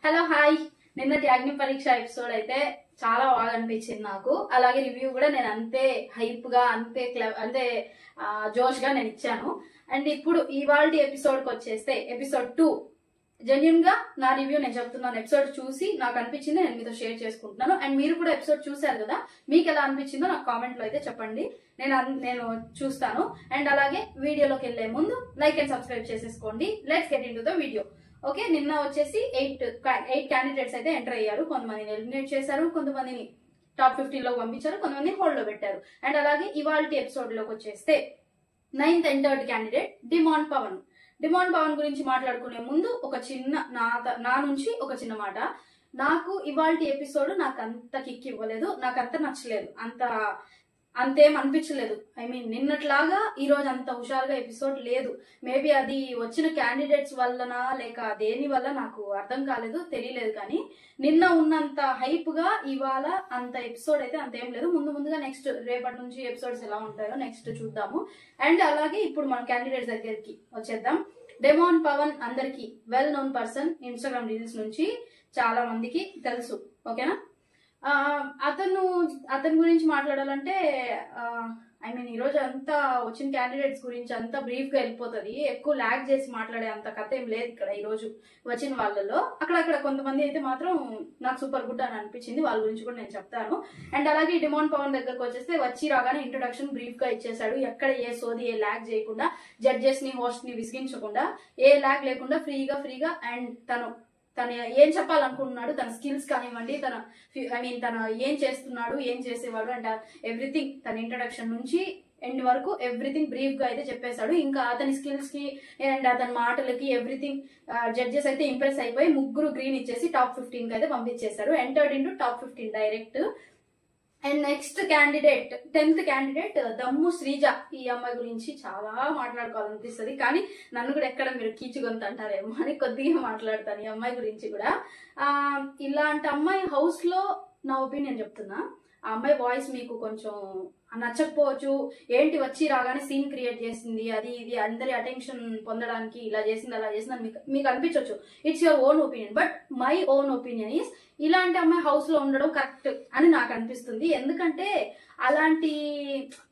Hello hi. నిన్నటి అగ్ని పరీక్ష ఎపిసోడ్ అయితే చాలా బాగా అనిపించింది నాకు. అలాగే రివ్యూ కూడా నేను అంతే హైప్ గా అంతే జోష్ గా నేను ఇచ్చాను. అండ్ ఇప్పుడు ఇవాళ ఎపిసోడ్ కి వచ్చేస్తే ఎపిసోడ్ 2 జెన్యున్ గా నా రివ్యూ నేను చెప్తున్నాను. ఎపిసోడ్ చూసి నాకు అనిపించింది నేను మీతో షేర్ చేసుకుంటున్నాను. అండ్ మీరు కూడా ఎపిసోడ్ చూసారు కదా, మీకు ఎలా అనిపించిందో నాకు కామెంట్ లో అయితే చెప్పండి. నేను చూస్తాను. అండ్ అలాగే వీడియోలోకి వెళ్లే ముందు లైక్ అండ్ సబ్స్క్రైబ్ చేసేసుకోండి. Let's get in to the video. Okay, నిన్న వచ్చేసి 8 క్యాండిడేట్స్ అయితే ఎంటర్ అయ్యారు. కొంతమందిని ఎలిమినేట్ చేశారు, కొంతమందిని టాప్ 15 లో పంపించారు, కొంతమంది హోల్డ్ లో పెట్టారు. అండ్ అలాగే ఇవాళ ఎపిసోడ్ లోకి వచ్చేస్తే 9th entered candidate demon Pavan. Demon Pavan గురించి మాట్లాడుకునే ముందు ఒక చిన్న నా నుంచి ఒక చిన్న మాట. నాకు ఇవాళ ఎపిసోడ్ నాకు అంత కిక్ ఇవ్వలేదు, నాకు అంత నచ్చలేదు, అంతేం అనిపించలేదు. నిన్నట్లాగా ఈ రోజు అంత హుషారుగా ఎపిసోడ్ లేదు. మేబీ అది వచ్చిన క్యాండిడేట్స్ వల్లనా లేక దేని వల్ల నాకు అర్థం కాలేదు, తెలియలేదు. కానీ నిన్న ఉన్నంత హైప్ గా ఇవాళ అంత ఎపిసోడ్ అయితే అంతేం లేదు. ముందుగా నెక్స్ట్ రేపటి నుంచి ఎపిసోడ్స్ ఎలా ఉంటాయో నెక్స్ట్ చూద్దాము. అండ్ అలాగే ఇప్పుడు మనం క్యాండిడేట్స్ దగ్గరికి వచ్చేద్దాం. డిమాండ్ పవన్ అందరికి well known person. Instagram reels నుంచి చాలా మందికి తెలుసు. ఓకేనా? అతని గురించి మాట్లాడాలంటే ఈ రోజు అంతా వచ్చిన క్యాండిడేట్స్ గురించి అంతా బ్రీఫ్ గా వెళ్ళిపోతుంది. ఎక్కువ ల్యాగ్ చేసి మాట్లాడే అంత కథ ఏం లేదు ఇక్కడ. ఈ రోజు వచ్చిన వాళ్ళలో అక్కడక్కడ కొంతమంది అయితే మాత్రం నాకు సూపర్ గుడ్ అని అనిపించింది. వాళ్ళ గురించి కూడా నేను చెప్తాను. అండ్ అలాగే డిమాండ్ పవన్ దగ్గరకు వచ్చేస్తే వచ్చి రాగానే ఇంట్రొడక్షన్ బ్రీఫ్ గా ఇచ్చేసాడు. ఎక్కడ ఏ సోది ఏ ల్యాగ్ చేయకుండా, జడ్జెస్ ని హోస్ట్ ని విసిగించకుండా, ఏ ల్యాగ్ లేకుండా ఫ్రీగా అండ్ తను ఏం చెప్పాలనుకుంటున్నాడు, తన స్కిల్స్ కానివ్వండి, తన ఏం చేస్తున్నాడు, ఏం చేసేవాడు అండ్ ఎవ్రీథింగ్, తన ఇంట్రడక్షన్ నుంచి ఎండ్ వరకు ఎవ్రీథింగ్ బ్రీఫ్ గా అయితే చెప్పేశాడు. ఇంకా అతని స్కిల్స్ కి అండ్ అతని మాటలకి ఎవ్రీథింగ్ జడ్జెస్ అయితే ఇంప్రెస్ అయిపోయి 3 గ్రీన్ ఇచ్చేసి టాప్ 15 కి అయితే పంపించేశారు. Entered into top 15 direct. And next candidate 10th candidate దమ్ము శ్రీజ. ఈ అమ్మాయి గురించి చాలా మాట్లాడుకోవాలనిపిస్తుంది, కానీ నన్ను కూడా ఎక్కడ మీరు కీచుగొంత అంటారేమో అని కొద్దిగా మాట్లాడతాను ఈ అమ్మాయి గురించి కూడా. ఇలాంటి అమ్మాయి హౌస్ లో నా ఒపీనియన్ చెప్తున్నా, ఆ అమ్మాయి వాయిస్ మీకు కొంచెం నచ్చకపోవచ్చు. ఏంటి వచ్చి రాగానే సీన్ క్రియేట్ చేసింది, అది ఇది అందరి అటెన్షన్ పొందడానికి ఇలా చేసింది అలా చేసింది అని మీకు అనిపించవచ్చు. It's your own opinion. But my own opinion is ఇలాంటి అమ్మాయి హౌస్ లో ఉండడం కరెక్ట్ అని నాకు అనిపిస్తుంది. ఎందుకంటే అలాంటి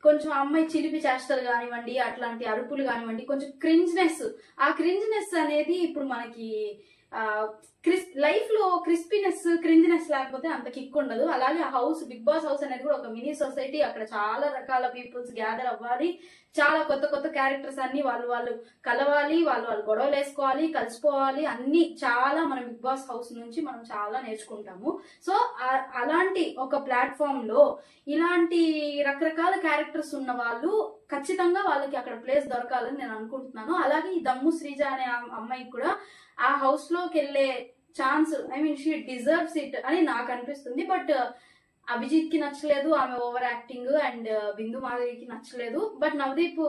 కొంచెం అమ్మాయి చిలిపి చేష్టలు కానివ్వండి, అట్లాంటి అరుపులు కానివ్వండి, కొంచెం క్రింజ్నెస్, ఆ క్రింజ్నెస్ అనేది ఇప్పుడు మనకి లైఫ్ లో క్రిస్పీనెస్ క్రింజినెస్ లేకపోతే అంత కిక్ ఉండదు. అలాగే ఆ హౌస్, బిగ్ బాస్ హౌస్ అనేది కూడా ఒక మినీ సొసైటీ. అక్కడ చాలా రకాల పీపుల్స్ గ్యాదర్ అవ్వాలి, చాలా కొత్త క్యారెక్టర్స్ అన్ని వాళ్ళు కలవాలి, వాళ్ళు గొడవలు వేసుకోవాలి, కలిసిపోవాలి, అన్ని చాలా మనం బిగ్ బాస్ హౌస్ నుంచి మనం చాలా నేర్చుకుంటాము. సో అలాంటి ఒక ప్లాట్ఫామ్ లో ఇలాంటి రకరకాల క్యారెక్టర్స్ ఉన్న వాళ్ళు ఖచ్చితంగా వాళ్ళకి అక్కడ ప్లేస్ దొరకాలని నేను అనుకుంటున్నాను. అలాగే ఈ దమ్ము శ్రీజ అనే అమ్మాయికి కూడా ఆ హౌస్ లోకి వెళ్లే ఛాన్స్, షీ డిజర్వ్స్ ఇట్ అని నాకు అనిపిస్తుంది. బట్ అభిజిత్ కి నచ్చలేదు ఆమె ఓవర్ యాక్టింగ్, అండ్ బిందు మాధవికి నచ్చలేదు. బట్ నవదీప్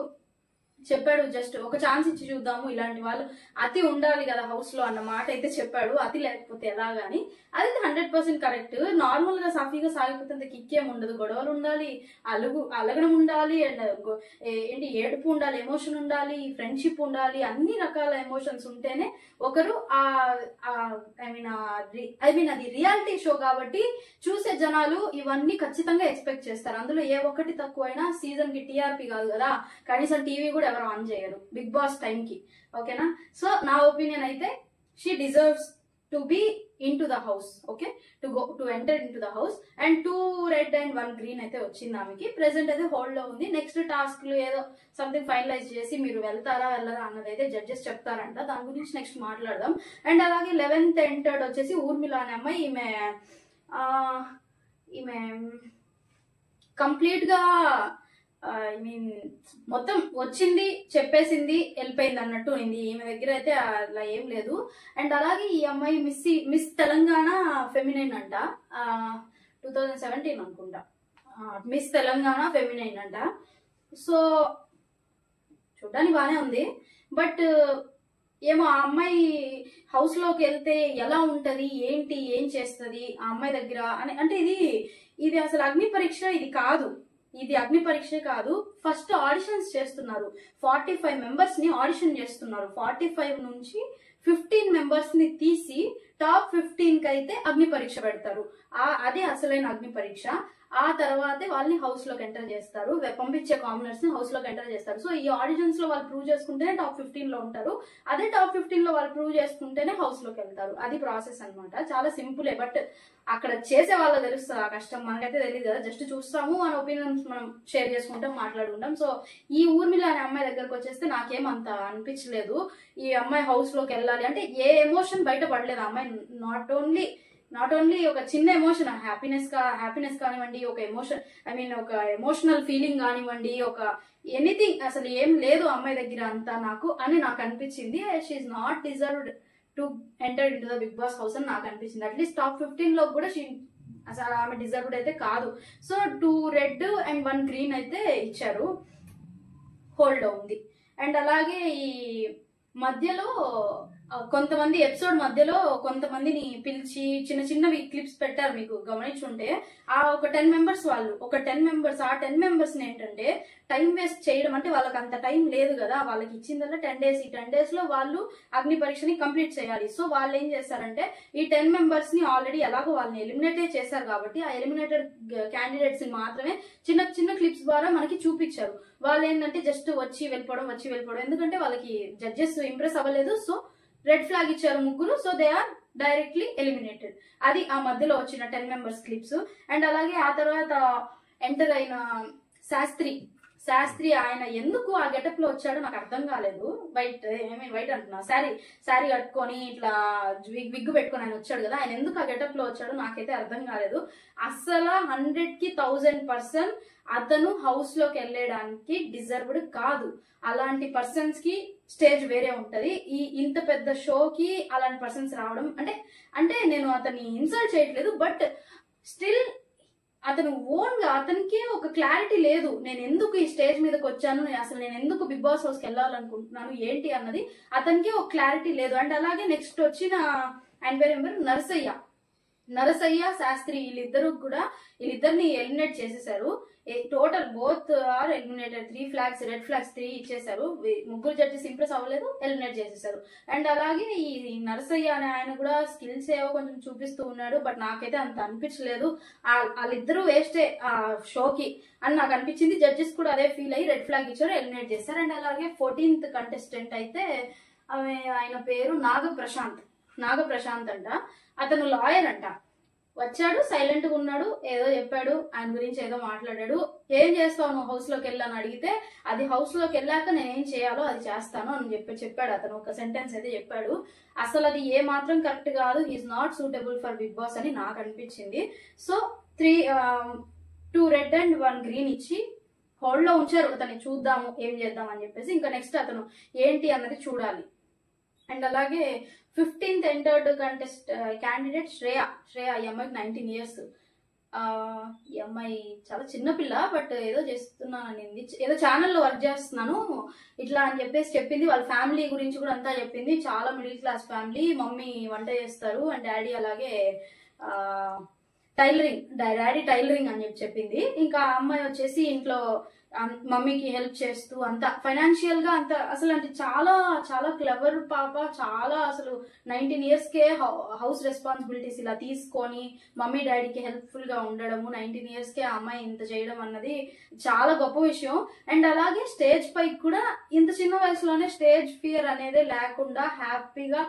చెప్పాడు, జస్ట్ ఒక ఛాన్స్ ఇచ్చి చూద్దాము, ఇలాంటి వాళ్ళు అతి ఉండాలి కదా హౌస్ లో అన్న మాట అయితే చెప్పాడు. అతి లేకపోతే ఎలాగాని అది 100% కరెక్ట్. నార్మల్ గా సాఫీగా సాగిపోతే కిక్ ఏం ఉండదు. గొడవలు ఉండాలి, అలగడం ఉండాలి, అండ్ ఏంటి ఏడుపు ఉండాలి, ఎమోషన్ ఉండాలి, ఫ్రెండ్షిప్ ఉండాలి, అన్ని రకాల ఎమోషన్స్ ఉంటేనే ఒకరు అది రియాలిటీ షో కాబట్టి చూసే జనాలు ఇవన్నీ ఖచ్చితంగా ఎక్స్పెక్ట్ చేస్తారు. అందులో ఏ ఒక్కటి తక్కువైనా సీజన్ కి టీఆర్పీ కాదు కదా, కనీసం టీవీ కూడా ఎవరు ఆన్ చేయరు బిగ్ బాస్ టైం కి. ఓకేనా? సో నా ఒపీనియన్ అయితే she deserves to be in to the house. Okay, to enter into the house. And 2 red and 1 green అయితే వచ్చింది ఆమెకి. ప్రెసెంట్ అయితే హోల్డ్ లో ఉంది. నెక్స్ట్ టాస్క్ లో ఏదో సంథింగ్ ఫైనలైజ్ చేసి మీరు వెళ్ళరా అన్నది అయితే జడ్జెస్ చెప్తారంట. దాని గురించి నెక్స్ట్ మాట్లాడదాం. అండ్ అలాగే 11th ఎంటర్డ్ వచ్చేసి ఊర్మిళ అనే అమ్మాయి. ఈమె కంప్లీట్ గా మొత్తం వచ్చింది, చెప్పేసింది, వెళ్ళిపోయింది అన్నట్టు ఉంది. ఈమె దగ్గర అయితే అలా ఏం లేదు. అండ్ అలాగే ఈ అమ్మాయి మిస్ తెలంగాణ ఫెమినైన్ అంట, 2017 అనుకుంటా, మిస్ తెలంగాణ ఫెమినైన్ అంట. సో చూడ్డానికి బానే ఉంది. బట్ ఏమో ఆ అమ్మాయి హౌస్ లోకి వెళ్తే ఎలా ఉంటది, ఏంటి, ఏం చేస్తుంది ఆ అమ్మాయి దగ్గర అని. అంటే ఇది అసలు అగ్ని పరీక్ష ఇది కాదు, ఇది అగ్ని పరీక్ష కాదు. ఫస్ట్ ఆడిషన్స్ చేస్తున్నారు, 45 మెంబర్స్ ని ఆడిషన్ చేస్తున్నారు. 45 నుంచి 15 మెంబర్స్ ని తీసి టాప్ 15 కి అయితే అగ్ని పరీక్ష పెడతారు. అదే అసలైన అగ్ని పరీక్ష. ఆ తర్వాతే వాళ్ళని హౌస్ లోకి ఎంటర్ చేస్తారు, పంపించే కామనర్స్ ని హౌస్ లోకి ఎంటర్ చేస్తారు. సో ఈ ఆడిషన్స్ లో వాళ్ళు ప్రూవ్ చేసుకుంటేనే టాప్ 15 లో ఉంటారు. అదే టాప్ 15 లో వాళ్ళు ప్రూవ్ చేసుకుంటేనే హౌస్ లోకి వెళ్తారు. అది ప్రాసెస్ అన్నమాట. చాలా సింపులే, బట్ అక్కడ చేసే వాళ్ళకి తెలుస్తుంది ఆ కష్టం. మనకైతే తెలియదు కదా, జస్ట్ చూస్తాము, మన ఒపీనియన్స్ మనం షేర్ చేసుకుంటాం, మాట్లాడుకుంటాం. సో ఈ ఊర్మిళ అనే అమ్మాయి దగ్గరకు వచ్చేస్తే నాకేమంత అనిపించలేదు ఈ అమ్మాయి హౌస్ లోకి వెళ్ళాలి అంటే. ఏ ఎమోషన్ బయట పడలేదు ఆ అమ్మాయి. నాట్ ఓన్లీ ఒక చిన్న ఎమోషన్, హ్యాపీనెస్ కానివ్వండి, ఒక ఎమోషన్ ఒక ఎమోషనల్ ఫీలింగ్ కానివ్వండి, ఒక ఎనీథింగ్ అసలు ఏం లేదు అమ్మాయి దగ్గర అంతా నాకు అనిపించింది. She's not deserved to enter into the Bigg Boss house అని నాకు అనిపించింది. అట్లీస్ట్ టాప్ 15 లో కూడా అసలు ఆమె డిజర్వ్డ్ అయితే కాదు. సో 2 రెడ్ అండ్ 1 గ్రీన్ అయితే ఇచ్చారు, హోల్డ్ ఉంది. అండ్ అలాగే ఈ మధ్యలో కొంతమంది ఎపిసోడ్ మధ్యలో కొంతమందిని పిలిచి చిన్న చిన్నవి క్లిప్స్ పెట్టారు, మీకు గమనించుంటే. ఒక 10 మెంబర్స్ ఆ 10 మెంబర్స్ ఏంటంటే టైం వేస్ట్ చేయడం, అంటే వాళ్ళకి అంత టైం లేదు కదా, వాళ్ళకి ఇచ్చిందల్లా 10 days. ఈ 10 days లో వాళ్ళు అగ్ని పరీక్షని కంప్లీట్ చేయాలి. సో వాళ్ళు ఏం చేస్తారంటే ఈ 10 మెంబర్స్ ని ఆల్రెడీ ఎలాగో వాళ్ళని ఎలిమినేట్ చేశారు కాబట్టి ఆ ఎలిమినేటెడ్ క్యాండిడేట్స్ ని మాత్రమే చిన్న చిన్న క్లిప్స్ ద్వారా మనకి చూపించారు. వాళ్ళు ఏంటంటే జస్ట్ వచ్చి వెళ్ళిపోవడం. ఎందుకంటే వాళ్ళకి జడ్జెస్ ఇంప్రెస్ అవ్వలేదు, సో రెడ్ ఫ్లాగ్ ఇచ్చారు ముగ్గురు. So they are directly eliminated. అది ఆ మధ్యలో వచ్చిన 10 మెంబర్స్ క్లిప్స్. అండ్ అలాగే ఆ తర్వాత ఎంటర్ అయిన శాస్త్రి ఆయన ఎందుకు ఆ గెటప్ లో వచ్చాడో నాకు అర్థం కాలేదు. వైట్ అంటున్నా, శారీ కట్టుకొని ఇట్లా విగ్గు పెట్టుకొని ఆయన వచ్చాడు కదా, ఆయన ఎందుకు ఆ గెటప్ లో వచ్చాడో నాకైతే అర్థం కాలేదు. అస్సలు 100కి 1000% అతను హౌస్ లోకి వెళ్ళడానికి డిజర్వ్డ్ కాదు. అలాంటి పర్సన్స్ కి స్టేజ్ వేరే ఉంటది. ఇంత పెద్ద షోకి అలాంటి పర్సన్స్ రావడం అంటే నేను అతన్ని ఇన్సల్ట్ చేయట్లేదు, బట్ స్టిల్ అతను ఓన్ గా అతనికి ఒక క్లారిటీ లేదు. నేను ఎందుకు ఈ స్టేజ్ మీదకి వచ్చాను, అసలు నేను ఎందుకు బిగ్ బాస్ హౌస్ కి వెళ్ళాలనుకుంటున్నాను ఏంటి అన్నది అతనికి ఒక క్లారిటీ లేదు. అండ్ అలాగే నెక్స్ట్ వచ్చిన ఆయన పేరు ఏం నరసయ్య శాస్త్రి, వీళ్ళిద్దరిని ఎలిమినేట్ చేసేసారు. Total both are eliminated. 3 flags, red flags 3 ఇచ్చేసారు. ముగ్గురు జడ్జెస్ ఇంప్రెస్ అవ్వలేదు, ఎలిమినేట్ చేసేసారు. అండ్ అలాగే ఈ నరసయ్య అనే ఆయన కూడా స్కిల్స్ ఏవో కొంచెం చూపిస్తూ ఉన్నాడు, బట్ నాకైతే అంత అనిపించలేదు. వాళ్ళిద్దరూ వేస్టే ఆ షోకి అని నాకు అనిపించింది. జడ్జెస్ కూడా అదే ఫీల్ అయ్యి రెడ్ ఫ్లాగ్ ఇచ్చారు, ఎలిమినేట్ చేశారు. అండ్ అలాగే 14th కంటెస్టెంట్ అయితే ఆయన పేరు నాగప్రశాంత్ అంట. అతను లాయర్ అంట. వచ్చాడు, సైలెంట్ గా ఉన్నాడు, ఏదో చెప్పాడు, ఆయన గురించి ఏదో మాట్లాడాడు. ఏం చేస్తావు నువ్వు హౌస్ లోకి వెళ్ళని అడిగితే, అది హౌస్ లోకి వెళ్ళాక నేను ఏం చేయాలో అది చేస్తాను అని చెప్పాడు. అతను ఒక సెంటెన్స్ అయితే చెప్పాడు. అసలు అది ఏ మాత్రం కరెక్ట్ కాదు. He's not suitable for Bigg Boss అని నాకు అనిపించింది. సో 2 రెడ్ అండ్ 1 గ్రీన్ ఇచ్చి హోల్డ్ లో ఉంచారు. అతన్ని చూద్దాము ఏం చేద్దాం అని చెప్పేసి. ఇంకా నెక్స్ట్ అతను ఏంటి అన్నది చూడాలి. అండ్ అలాగే 15th ఎంటర్డ్ క్యాండిడేట్ శ్రేయ. ఈ అమ్మాయికి 19 years. ఈ అమ్మాయి చాలా చిన్న పిల్ల, బట్ ఏదో చేస్తున్నాను, ఏదో ఛానల్లో వర్క్ చేస్తున్నాను ఇట్లా అని చెప్పేసి చెప్పింది. వాళ్ళ ఫ్యామిలీ గురించి కూడా అంతా చెప్పింది. చాలా మిడిల్ క్లాస్ ఫ్యామిలీ. మమ్మీ వంట చేస్తారు అండ్ డాడీ అలాగే డాడీ టైలరింగ్ అని చెప్పింది. ఇంకా అమ్మాయి వచ్చేసి ఇంట్లో మమ్మీకి హెల్ప్ చేస్తూ అంతా ఫైనాన్షియల్ గా అంత అసలు అంటే చాలా చాలా క్లవర్ పాప. చాలా అసలు 19 years కే హౌస్ రెస్పాన్సిబిలిటీస్ ఇలా తీసుకొని మమ్మీ డాడీకి హెల్ప్ఫుల్ గా ఉండడము, 19 years కే ఆ అమ్మాయి ఇంత చేయడం అన్నది చాలా గొప్ప విషయం. అండ్ అలాగే స్టేజ్ పై కూడా ఇంత చిన్న వయసులోనే స్టేజ్ ఫియర్ అనేది లేకుండా హ్యాపీగా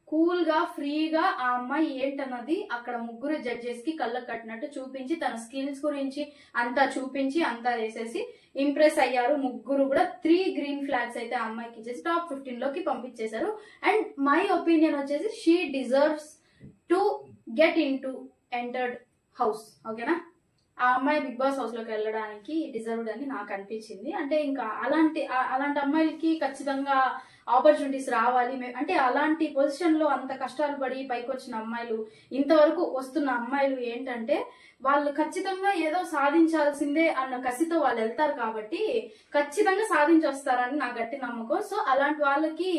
కూల్ గా ఫ్రీగా ఆ అమ్మాయి ఏంటన్నది అక్కడ ముగ్గురు జడ్జెస్ కి కళ్ళకు కట్టినట్టు చూపించి తన స్కిల్స్ గురించి అంతా చూపించి అంతా చేసేసి ఇంప్రెస్ అయ్యారు. ముగ్గురు కూడా 3 గ్రీన్ ఫ్లాగ్స్ అయితే ఆ అమ్మాయికి ఇచ్చేసి టాప్ 15 లోకి పంపించేశారు. అండ్ మై ఒపీనియన్ వచ్చేసి she deserves to get in to entered house. ఓకేనా, ఆ అమ్మాయి బిగ్ బాస్ హౌస్ లోకి వెళ్ళడానికి డిజర్వ్డ్ అని నాకు అనిపించింది. అంటే ఇంకా అలాంటి అమ్మాయిలకి ఖచ్చితంగా ఆపర్చునిటీస్ రావాలి. అంటే అలాంటి పొజిషన్ లో అంత కష్టాలు పడి పైకి వచ్చిన అమ్మాయిలు, ఇంతవరకు వస్తున్న అమ్మాయిలు ఏంటంటే వాళ్ళు ఖచ్చితంగా ఏదో సాధించాల్సిందే అన్న కసితో వాళ్ళు వెళ్తారు కాబట్టి ఖచ్చితంగా సాధించి వస్తారని నా గట్టి నమ్మకం. సో అలాంటి వాళ్ళకి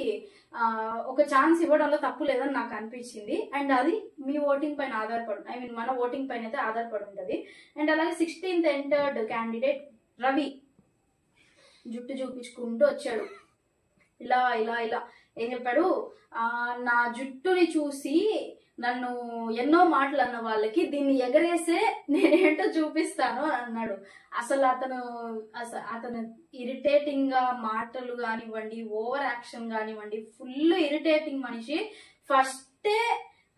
ఒక ఛాన్స్ ఇవ్వడంలో తప్పు లేదని నాకు అనిపించింది. అండ్ అది మీ ఓటింగ్ పైన ఆధారపడి మన ఓటింగ్ పైన అయితే ఆధారపడి ఉంటది. అండ్ అలాగే 16th ఎంటర్డ్ క్యాండిడేట్ రవి జుట్టు చూపించుకుంటూ వచ్చాడు. ఇలా ఏం చెప్పాడు, నా జుట్టుని చూసి నన్ను ఎన్నో మాటలు అన్న వాళ్ళకి దీన్ని ఎగరేసే నేనేంటో చూపిస్తాను అని అన్నాడు. అసలు అతను ఇరిటేటింగ్ గా మాటలు కానివ్వండి, ఓవర్ యాక్షన్ కానివ్వండి, ఫుల్ ఇరిటేటింగ్ మనిషి. ఫస్టే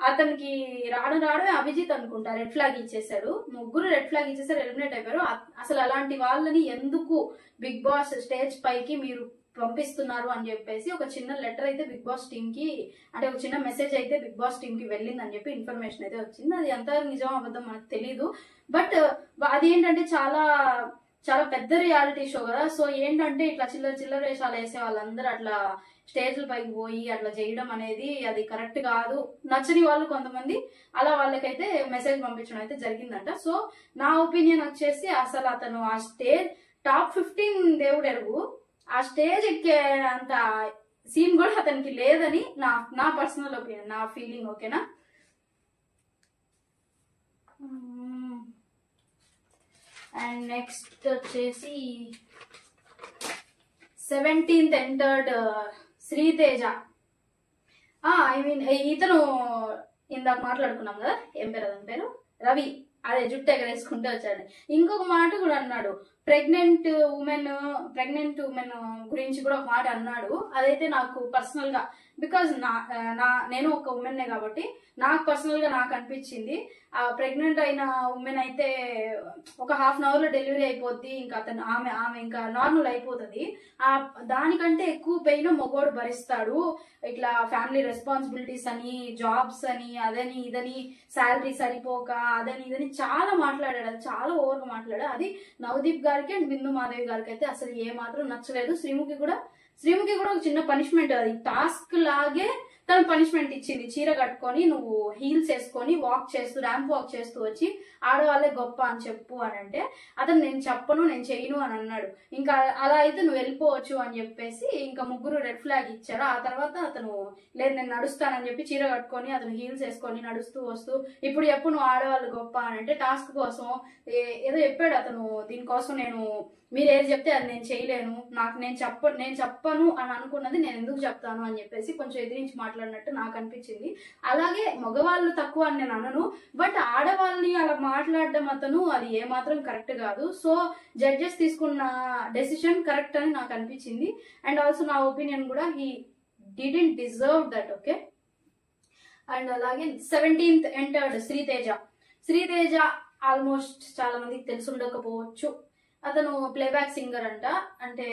అతనికి రావడమే అభిజిత్ అనుకుంటా రెడ్ ఫ్లాగ్ ఇచ్చేసాడు. ముగ్గురు రెడ్ ఫ్లాగ్ ఇచ్చేసారు, ఎలిమినేట్ అయిపోయారు. అసలు అలాంటి వాళ్ళని ఎందుకు బిగ్ బాస్ స్టేజ్ పైకి మీరు పంపిస్తున్నారు అని చెప్పేసి ఒక చిన్న లెటర్ అయితే బిగ్ బాస్ టీమ్ కి, అంటే ఒక చిన్న మెసేజ్ అయితే బిగ్ బాస్ టీమ్ కి వెళ్ళిందని చెప్పి ఇన్ఫర్మేషన్ అయితే వచ్చింది. అది ఎంత నిజం అబద్ధం మనకు తెలీదు. బట్ అది ఏంటంటే చాలా చాలా పెద్ద రియాలిటీ షో కదా. సో ఏంటంటే ఇట్లా చిల్లర వేషాలు వేసే వాళ్ళందరూ అట్లా స్టేజ్ల పైకి పోయి అట్లా చేయడం అనేది అది కరెక్ట్ కాదు. నచ్చని వాళ్ళు కొంతమంది అలా వాళ్ళకైతే మెసేజ్ పంపించడం అయితే జరిగిందంట. సో నా ఒపీనియన్ వచ్చేసి అసలు అతను ఆ స్టేజ్ టాప్ 15 దేవుడు ఎరుగు, ఆ స్టేజ్ ఎక్కే అంత సీన్ కూడా అతనికి లేదని నా పర్సనల్ ఒపీనియన్, నా ఫీలింగ్. ఓకేనా. అండ్ నెక్స్ట్ వచ్చేసి 17th entered Sriteja. I mean ఇతను ఇందాక మాట్లాడుకున్నాం కదా, ఏం పేరు అతని పేరు, రవి. అదే జుట్టు ఎగరేసుకుంటూ వచ్చాడు. ఇంకొక మాట కూడా అన్నాడు, ప్రెగ్నెంట్ ఉమెన్ గురించి కూడా ఒక మాట అన్నాడు. అదైతే నాకు పర్సనల్ గా, బికాజ్ నేను ఒక ఉమెన్నే కాబట్టి నాకు పర్సనల్ గా నాకు అనిపించింది, ఆ ప్రెగ్నెంట్ అయిన ఉమెన్ అయితే ఒక ½ అన్ అవర్ లో డెలివరీ అయిపోద్ది, ఇంకా ఆమె ఇంకా నార్మల్ అయిపోతుంది. దానికంటే ఎక్కువ పెయిన్ మగోడు భరిస్తాడు. ఇట్లా ఫ్యామిలీ రెస్పాన్సిబిలిటీస్ అని, జాబ్స్ అని, అదని ఇదని, శాలరీ సరిపోక అదని ఇదని చాలా మాట్లాడాడు. అది చాలా ఓవర్గా మాట్లాడాడు. అది నవదీప్ గారికి అండ్ బిందు మాధవి గారికి అయితే అసలు ఏ మాత్రం నచ్చలేదు. శ్రీముఖి కూడా ఒక చిన్న పనిష్మెంట్, అది టాస్క్ లాగే తను పనిష్మెంట్ ఇచ్చింది. చీర కట్టుకొని నువ్వు హీల్స్ వేసుకొని ర్యాంప్ వాక్ చేస్తూ వచ్చి ఆడవాళ్ళే గొప్ప అని చెప్పు అని అంటే, అతను నేను చెప్పను, నేను చేయను అని అన్నాడు. ఇంకా అలా అయితే నువ్వు వెళ్ళిపోవచ్చు అని చెప్పేసి ఇంకా ముగ్గురు రెడ్ ఫ్లాగ్ ఇచ్చారు. ఆ తర్వాత అతను లేదు నేను నడుస్తానని చెప్పి చీర కట్టుకొని అతను హీల్స్ వేసుకొని నడుస్తూ వస్తూ ఇప్పుడు చెప్పు నువ్వు ఆడవాళ్ళు గొప్ప అని అంటే, టాస్క్ కోసం ఏదో చెప్పాడు అతను. దీనికోసం మీరు ఏది చెప్తే అది నేను చేయలేను, నేను చెప్పను అని అనుకున్నది నేను ఎందుకు చెప్తాను అని చెప్పేసి కొంచెం ఎదిరించి మాట్లాడినట్టు నాకు అనిపించింది. అలాగే మగవాళ్ళు తక్కువ అని నేను అనను, బట్ ఆడవాళ్ళని అలా మాట్లాడడం అతను అది ఏమాత్రం కరెక్ట్ కాదు. సో జడ్జెస్ తీసుకున్న డెసిషన్ కరెక్ట్ అని నాకు అనిపించింది. అండ్ ఆల్సో నా ఒపీనియన్ కూడా he didn't deserve that. Okay. And అలాగే 17th ఎంటర్డ్ శ్రీతేజ ఆల్మోస్ట్ చాలా మందికి తెలిసి ఉండకపోవచ్చు. అతను ప్లేబ్యాక్ సింగర్ అంట. అంటే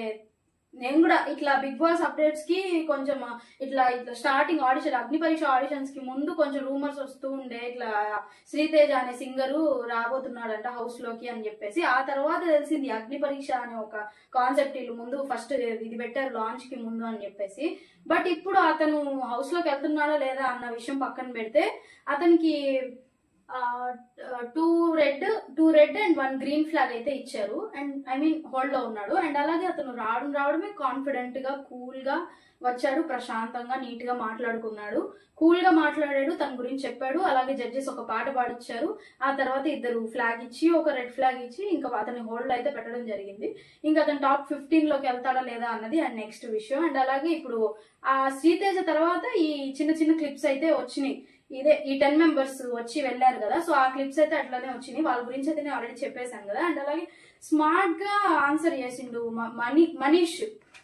నేను కూడా ఇట్లా బిగ్ బాస్ అప్డేట్స్ కి కొంచెం ఇట్లా స్టార్టింగ్ అగ్ని పరీక్ష ఆడిషన్స్ కి ముందు కొంచెం రూమర్స్ వస్తూ ఉండే, ఇట్లా శ్రీతేజ అనే సింగరు రాబోతున్నాడంట హౌస్ లోకి అని చెప్పేసి. ఆ తర్వాత తెలిసింది అగ్ని పరీక్ష అనే ఒక కాన్సెప్ట్ వీళ్ళు ముందు ఫస్ట్ ఇది పెట్టారు లాంచ్ కి ముందు అని చెప్పేసి. బట్ ఇప్పుడు అతను హౌస్ లోకి వెళ్తున్నాడా లేదా అన్న విషయం పక్కన పెడితే అతనికి 2 రెడ్ అండ్ 1 గ్రీన్ ఫ్లాగ్ అయితే ఇచ్చారు. అండ్ ఐ మీన్ హోల్డ్ లో ఉన్నాడు. అండ్ అలాగే అతను రావడమే కాన్ఫిడెంట్ గా కూల్ గా వచ్చాడు. ప్రశాంతంగా నీట్ గా మాట్లాడుకున్నాడు, కూల్ గా మాట్లాడాడు, తన గురించి చెప్పాడు. అలాగే జడ్జెస్ ఒక పాట పాడిచ్చారు. ఆ తర్వాత 2 ఫ్లాగ్ ఇచ్చి ఒక రెడ్ ఫ్లాగ్ ఇచ్చి ఇంకా అతని హోల్డ్ అయితే పెట్టడం జరిగింది. ఇంకా అతను టాప్ 15 లోకి వెళ్తాడా లేదా అన్నది అండ్ నెక్స్ట్ విషయం. అండ్ అలాగే ఇప్పుడు ఆ శ్రీతేజ తర్వాత ఈ చిన్న క్లిప్స్ అయితే వచ్చినాయి. ఈ 10 మెంబర్స్ వచ్చి వెళ్ళారు కదా, సో ఆ క్లిప్స్ అయితే అట్లానే వచ్చినాయి. వాళ్ళ గురించి అయితే నేను ఆల్రెడీ చెప్పేశాను కదా. అండ్ అలాగే స్మార్ట్ గా ఆన్సర్ చేసిండు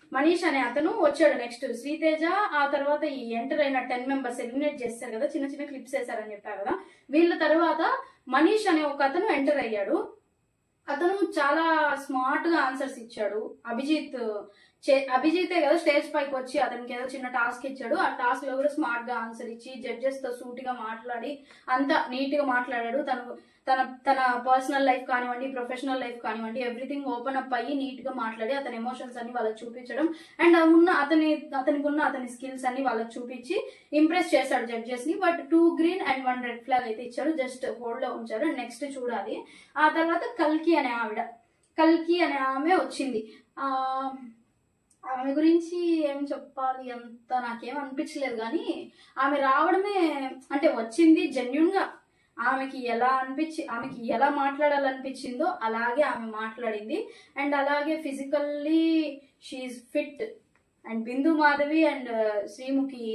మనీష్ అనే అతను వచ్చాడు నెక్స్ట్. శ్రీతేజ ఆ తర్వాత ఈ ఎంటర్ అయిన 10 మెంబర్స్ ఎలిమినేట్ చేస్తారు కదా, చిన్న క్లిప్స్ వేశారని చెప్పారు కదా, వీళ్ళ తర్వాత మనీష్ అనే ఒక అతను ఎంటర్ అయ్యాడు. అతను చాలా స్మార్ట్ గా ఆన్సర్స్ ఇచ్చాడు. అభిజితే కదా స్టేజ్ పైకి వచ్చి అతనికి ఏదో చిన్న టాస్క్ ఇచ్చాడు. ఆ టాస్క్ లో కూడా స్మార్ట్ గా ఆన్సర్ ఇచ్చి జడ్జెస్ తో సూటిగా మాట్లాడి అంతా నీట్ గా మాట్లాడాడు. తన పర్సనల్ లైఫ్ కానివ్వండి, ప్రొఫెషనల్ లైఫ్ కానివ్వండి, ఎవ్రీథింగ్ ఓపెన్ అప్ అయ్యి నీట్ గా మాట్లాడి అతని ఎమోషన్స్ అన్ని వాళ్ళకి చూపించడం అండ్ అతని స్కిల్స్ అన్ని వాళ్ళకి చూపించి ఇంప్రెస్ చేశాడు జడ్జెస్ ని. But 2 green and 1 red flag అయితే ఇచ్చాడు, జస్ట్ హోల్డ్ లో ఉంచారు. నెక్స్ట్ చూడాలి. ఆ తర్వాత కల్కి అనే ఆమె వచ్చింది. ఆమె గురించి ఏం చెప్పాలి అంత నాకేం అనిపించలేదు, కానీ ఆమె రావడమే అంటే వచ్చింది జెన్యున్ గా ఆమెకి ఎలా మాట్లాడాలనిపించిందో అలాగే ఆమె మాట్లాడింది. అండ్ అలాగే physically she's fit. And Bindu Madhavi and Sreemukhi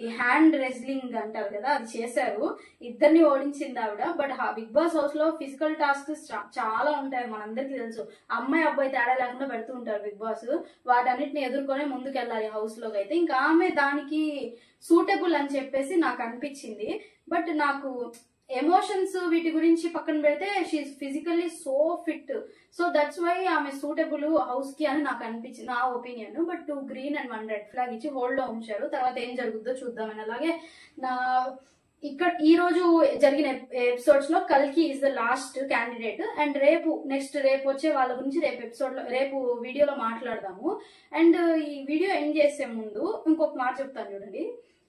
ఈ హ్యాండ్ రెజ్లింగ్ అంటారు కదా, అది చేశారు. ఇద్దరిని ఓడించింది ఆవిడ. బట్ బిగ్ బాస్ హౌస్ లో ఫిజికల్ టాస్క్ చాలా ఉంటాయి, మనందరికీ తెలుసు. అమ్మాయి అబ్బాయి తేడా లేకుండా పెడుతూ ఉంటారు బిగ్ బాస్. వాటన్నిటిని ఎదుర్కొనే ముందుకెళ్ళాలి హౌస్ లోకి అయితే. ఇంకా ఆమె దానికి సూటబుల్ అని చెప్పేసి నాకు అనిపించింది. బట్ నాకు ఎమోషన్స్ వీటి గురించి పక్కన పెడితే she's physically so fit. So that's why ఆమె సూటబుల్ హౌస్ కి అని నాకు అనిపించింది, నా opinion. But 2 green and 1 red flag ఇచ్చి హోల్డ్ లో ఉంచారు. తర్వాత ఏం జరుగుద్దో చూద్దామని. అలాగే ఇక్కడ ఈ రోజు జరిగిన ఎపిసోడ్స్ లో కల్కి is the last candidate. And రేపు వచ్చే వాళ్ళ గురించి రేపు వీడియోలో మాట్లాడదాము. అండ్ ఈ వీడియో ఎండ్ చేసే ముందు ఇంకొక మాట చెప్తాను చూడండి.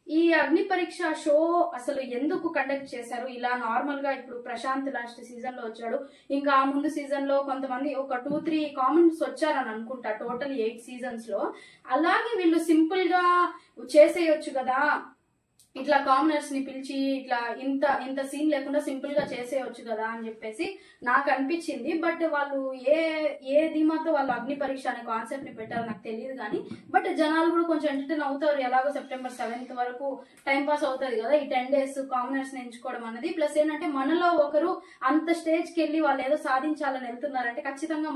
ఈ అగ్ని పరీక్ష షో అసలు ఎందుకు కండక్ట్ చేశారు? ఇలా నార్మల్ గా ఇప్పుడు ప్రశాంత్ లాస్ట్ సీజన్ లో వచ్చాడు, ఇంకా ఆ ముందు సీజన్ లో కొంతమంది ఒక 2-3 కామెంట్స్ వచ్చారని అనుకుంటా, టోటల్ 8 సీజన్స్ లో. అలాగే వీళ్ళు సింపుల్ గా చేసేయొచ్చు కదా, ఇట్లా కామనర్స్ ని పిలిచి ఇట్లా ఇంత సీన్ లేకుండా సింపుల్ గా చేసేయచ్చు కదా అని చెప్పేసి నాకు అనిపించింది. బట్ వాళ్ళు ఏ ధీమాతో వాళ్ళు అగ్ని పరీక్ష అనే కాన్సెప్ట్ ని పెట్టారో నాకు తెలియదు కానీ, బట్ జనాలు కూడా కొంచెం ఎంటర్టైన్ అవుతారు. ఎలాగో సెప్టెంబర్ 7th వరకు టైం పాస్ అవుతుంది కదా ఈ 10 days కామనర్స్ ని ఎంచుకోవడం అనేది. ప్లస్ ఏంటంటే మనలో ఒకరు అంత స్టేజ్ కి వెళ్ళి వాళ్ళు ఏదో సాధించాలని వెళ్తున్నారంటే ఖచ్చితంగా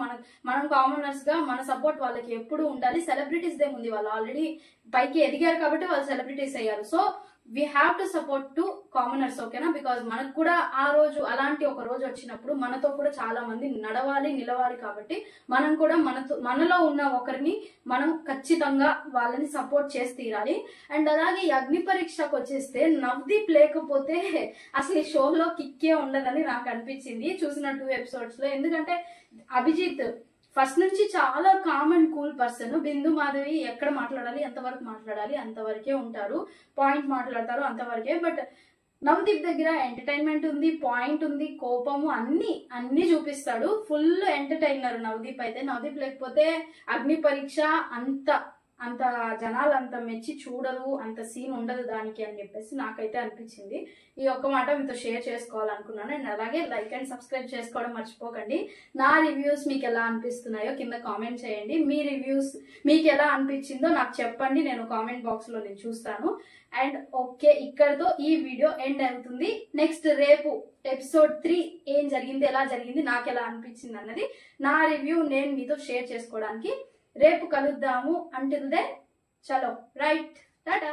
మనం కామనర్స్ గా మన సపోర్ట్ వాళ్ళకి ఎప్పుడు ఉండాలి. సెలబ్రిటీస్ దే ఉంది, వాళ్ళు ఆల్రెడీ పైకి ఎదిగారు కాబట్టి వాళ్ళు సెలబ్రిటీస్ అయ్యారు. So we have to support to commoners, ఓకేనా? బికాజ్ మనకు కూడా ఆ రోజు అలాంటి ఒక రోజు వచ్చినప్పుడు మనతో కూడా చాలా మంది నిలవాలి కాబట్టి మనం కూడా మనలో ఉన్న ఒకరిని మనం ఖచ్చితంగా వాళ్ళని సపోర్ట్ చేసి తీరాలి. అండ్ అలాగే ఈ అగ్ని పరీక్షకు వచ్చేస్తే నవదీప్ లేకపోతే అసలు ఈ షోలో కిక్కే ఉండదని నాకు అనిపించింది చూసిన 2 ఎపిసోడ్స్ లో. ఎందుకంటే అభిజిత్ ఫస్ట్ నుంచి చాలా కామ్ అండ్ కూల్ పర్సన్. బిందు మాధవి ఎక్కడ మాట్లాడాలి, ఎంతవరకు మాట్లాడాలి అంతవరకే ఉంటారు, పాయింట్ మాట్లాడతారు అంతవరకే. బట్ నవదీప్ దగ్గర ఎంటర్టైన్మెంట్ ఉంది, పాయింట్ ఉంది, కోపము అన్ని చూపిస్తాడు. ఫుల్ ఎంటర్టైనర్ నవదీప్ అయితే. నవదీప్ లేకపోతే అగ్ని పరీక్ష అంత జనాలు అంత మెచ్చి చూడరు, అంత సీన్ ఉండదు దానికి అని చెప్పేసి నాకైతే అనిపించింది. ఈ ఒక్క మాట మీతో షేర్ చేసుకోవాలనుకున్నాను. అండ్ అలాగే లైక్ అండ్ సబ్స్క్రైబ్ చేసుకోవడం మర్చిపోకండి. నా రివ్యూస్ మీకు ఎలా అనిపిస్తున్నాయో కింద కామెంట్ చేయండి. మీ రివ్యూస్ మీకు ఎలా అనిపించిందో నాకు చెప్పండి, నేను కామెంట్ బాక్స్ లో నేను చూస్తాను. అండ్ ఓకే, ఇక్కడతో ఈ వీడియో ఎండ్ అవుతుంది. నెక్స్ట్ రేపు ఎపిసోడ్ 3 ఏం జరిగింది, ఎలా జరిగింది, నాకు ఎలా అనిపించింది అన్నది నా రివ్యూ నేను మీతో షేర్ చేసుకోవడానికి రేపు కలుద్దాము. అంటిల్ దెన్ చలో రైట్, టాటా.